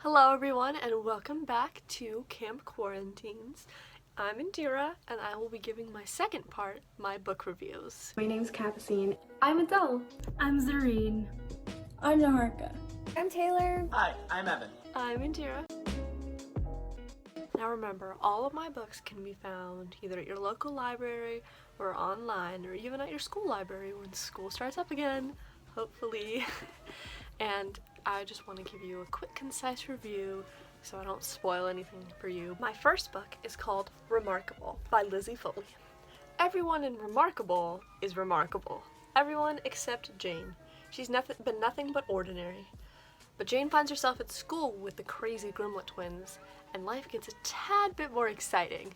Hello everyone and welcome back to Camp Quaranteens. I'm Indira and I will be giving my second part, my book reviews. My name's Capucine. I'm Adele. I'm Zareen. I'm Naharka. I'm Taylor. Hi, I'm Evan. I'm Indira. Now remember, all of my books can be found either at your local library or online or even at your school library when school starts up again, hopefully. And I just want to give you a quick, concise review so I don't spoil anything for you. My first book is called Remarkable by Lizzie Foley. Everyone in Remarkable is remarkable. Everyone except Jane. She's been nothing but ordinary. But Jane finds herself at school with the crazy Grimlet twins, and life gets a tad bit more exciting.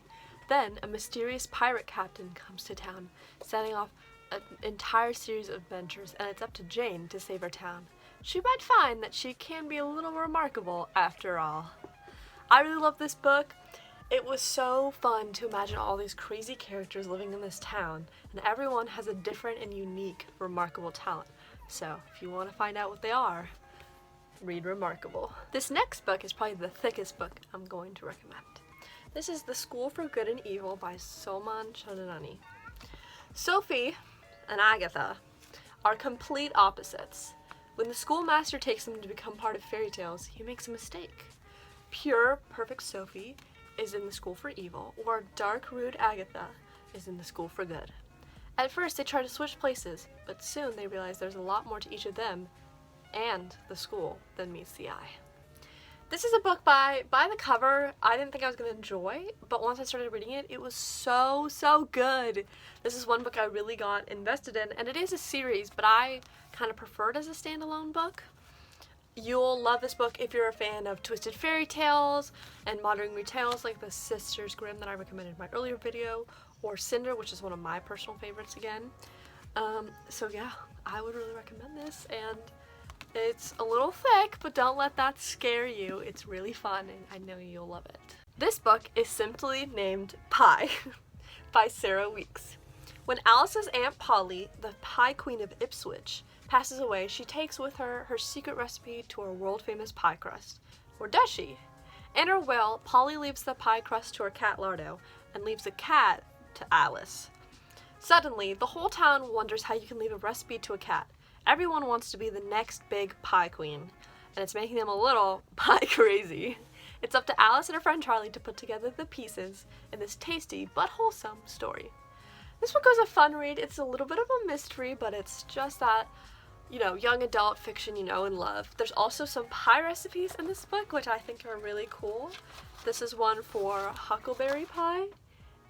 Then a mysterious pirate captain comes to town, setting off an entire series of adventures, and it's up to Jane to save her town. She might find that she can be a little remarkable after all. I really love this book. It was so fun to imagine all these crazy characters living in this town, and everyone has a different and unique, remarkable talent. So if you want to find out what they are, read Remarkable. This next book is probably the thickest book I'm going to recommend. This is The School for Good and Evil by Solomon Chodunani. Sophie and Agatha are complete opposites. When the schoolmaster takes them to become part of fairy tales, he makes a mistake. Pure, perfect Sophie is in the school for evil, while dark, rude Agatha is in the school for good. At first, they try to switch places, but soon they realize there's a lot more to each of them and the school than meets the eye. This is a book by the cover, I didn't think I was going to enjoy, but once I started reading it, it was so good. This is one book I really got invested in, and it is a series, but I kind of prefer it as a standalone book. You'll love this book if you're a fan of twisted fairy tales and modern retales like the Sisters Grimm that I recommended in my earlier video, or Cinder, which is one of my personal favorites again. So yeah, I would really recommend this, and it's a little thick, but don't let that scare you. It's really fun, and I know you'll love it. This book is simply named Pie by Sarah Weeks. When Alice's Aunt Polly, the Pie Queen of Ipswich, passes away, she takes with her her secret recipe to her world-famous pie crust. Or does she? In her will, Polly leaves the pie crust to her cat Lardo and leaves the cat to Alice. Suddenly, the whole town wonders how you can leave a recipe to a cat. Everyone wants to be the next big pie queen, and it's making them a little pie crazy. It's up to Alice and her friend Charlie to put together the pieces in this tasty but wholesome story. This book was a fun read. It's a little bit of a mystery, but it's just that, young adult fiction and love. There's also some pie recipes in this book, which I think are really cool. This is one for huckleberry pie.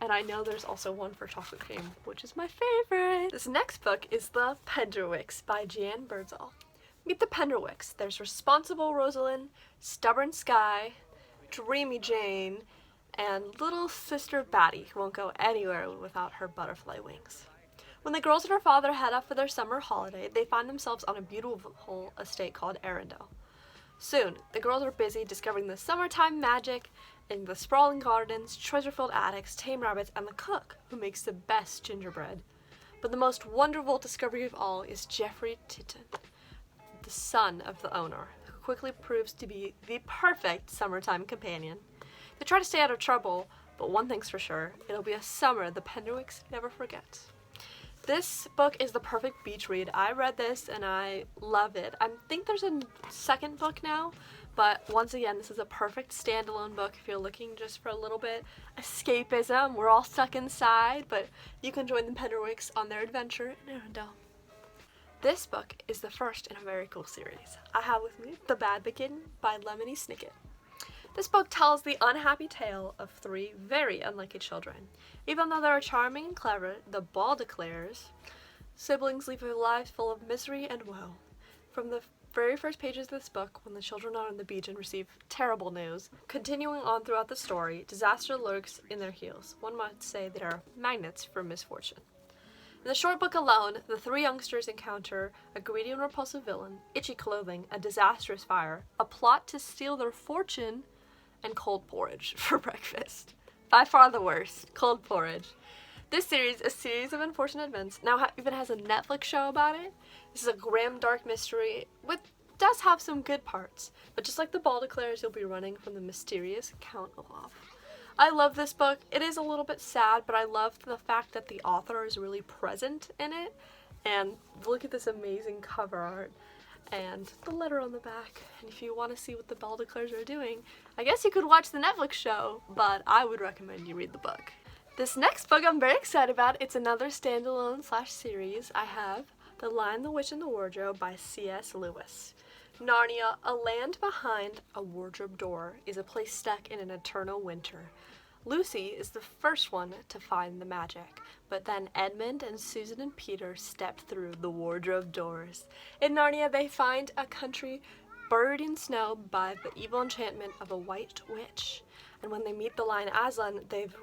And I know there's also one for chocolate cream, which is my favorite. This next book is The Penderwicks by Jan Birdsall. Meet the Penderwicks. There's responsible Rosalind, stubborn Skye, dreamy Jane, and little sister Batty, who won't go anywhere without her butterfly wings. When the girls and her father head off for their summer holiday, they find themselves on a beautiful estate called Arundel. Soon, the girls are busy discovering the summertime magic in the sprawling gardens, treasure-filled attics, tame rabbits, and the cook who makes the best gingerbread. But the most wonderful discovery of all is Geoffrey Titton, the son of the owner, who quickly proves to be the perfect summertime companion. They try to stay out of trouble, but one thing's for sure, it'll be a summer the Penderwicks never forget. This book is the perfect beach read. I read this and I love it. I think there's a second book now, but once again, this is a perfect standalone book if you're looking just for a little bit escapism. We're all stuck inside, but you can join the Penderwicks on their adventure in Arundel. This book is the first in a very cool series. I have with me The Bad Begin by Lemony Snicket. This book tells the unhappy tale of three very unlucky children. Even though they are charming and clever, the ball declares, siblings lead their lives full of misery and woe. From the very first pages of this book, when the children are on the beach and receive terrible news, continuing on throughout the story, disaster lurks in their heels. One might say they are magnets for misfortune. In the short book alone, the three youngsters encounter a greedy and repulsive villain, itchy clothing, a disastrous fire, a plot to steal their fortune, and cold porridge for breakfast. By far the worst, cold porridge. This series, a series of unfortunate events, now even has a Netflix show about it. This is a grim, dark mystery with does have some good parts, but just like the ball declares, you'll be running from the mysterious Count Olaf. I love this book. It is a little bit sad, but I love the fact that the author is really present in it. And look at this amazing cover art and the letter on the back. And if you want to see what the ball declares are doing, I guess you could watch the Netflix show, but I would recommend you read the book. This next book I'm very excited about. It's another standalone / series. I have The Lion, the Witch, and the Wardrobe by C.S. Lewis. Narnia, a land behind a wardrobe door, is a place stuck in an eternal winter. Lucy is the first one to find the magic, but then Edmund and Susan and Peter step through the wardrobe doors. In Narnia, they find a country buried in snow by the evil enchantment of a white witch. And when they meet the lion Aslan, they've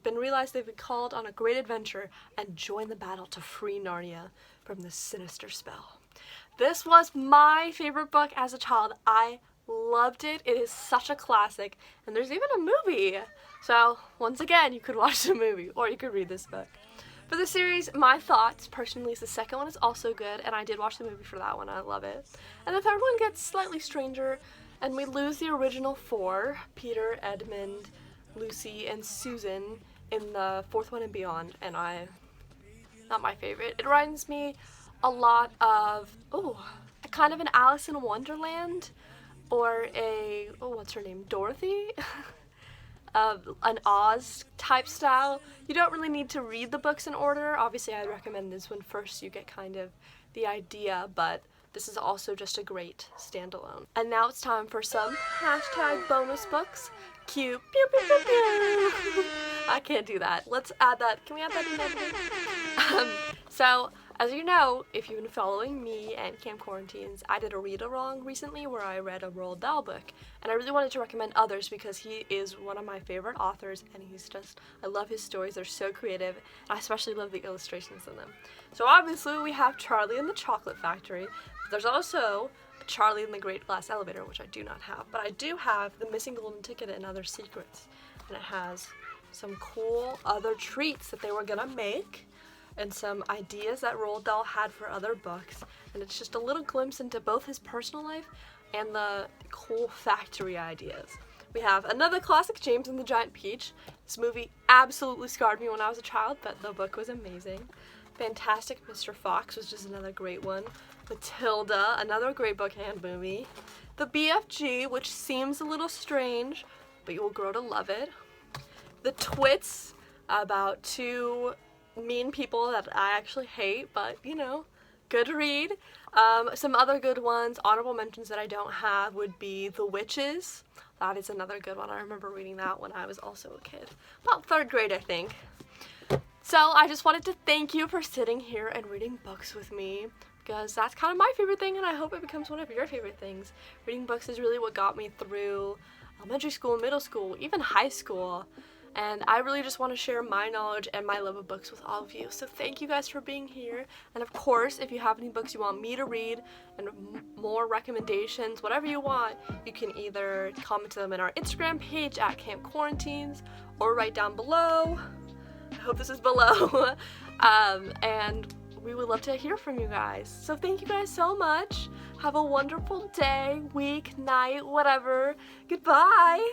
realized they've been called on a great adventure and join the battle to free Narnia from this sinister spell. This was my favorite book as a child. I loved it. It is such a classic, and there's even a movie. So once again, you could watch the movie or you could read this book. For the series, my thoughts personally is the second one is also good, and I did watch the movie for that one. I love it. And the third one gets slightly stranger, and we lose the original four, Peter, Edmund, Lucy, and Susan, in the fourth one and beyond, and not my favorite. It reminds me a lot of, kind of an Alice in Wonderland, or what's her name, Dorothy? An Oz type style. You don't really need to read the books in order. Obviously, I'd recommend this one first so you get kind of the idea, but this is also just a great standalone. And now it's time for some hashtag bonus books. Cute. Pew, pew, pew, pew. I can't do that. Let's add that. Can we add that in there? So, as you know, if you've been following me and Camp Quaranteens, I did a read-along recently where I read a Roald Dahl book, and I really wanted to recommend others because he is one of my favorite authors, and I love his stories. They're so creative, and I especially love the illustrations in them. So obviously we have Charlie and the Chocolate Factory, but there's also Charlie and the Great Glass Elevator, which I do not have, but I do have The Missing Golden Ticket and Other Secrets, and it has some cool other treats that they were gonna make, and some ideas that Roald Dahl had for other books, and it's just a little glimpse into both his personal life and the cool factory ideas. We have another classic, James and the Giant Peach. This movie absolutely scarred me when I was a child, but the book was amazing. Fantastic Mr. Fox was just another great one. Matilda, another great book and movie. The BFG, which seems a little strange, but you will grow to love it. The Twits, about two mean people that I actually hate, but good read. Some other good ones, honorable mentions that I don't have would be The Witches. That is another good one. I remember reading that when I was also a kid. About third grade, I think. So I just wanted to thank you for sitting here and reading books with me, because that's kind of my favorite thing, and I hope it becomes one of your favorite things. Reading books is really what got me through elementary school, middle school, even high school. And I really just want to share my knowledge and my love of books with all of you. So thank you guys for being here. And of course, if you have any books you want me to read and more recommendations, whatever you want, you can either comment them in our Instagram page at Camp Quaranteens or right down below. I hope this is below. And we would love to hear from you guys. So thank you guys so much. Have a wonderful day, week, night, whatever. Goodbye.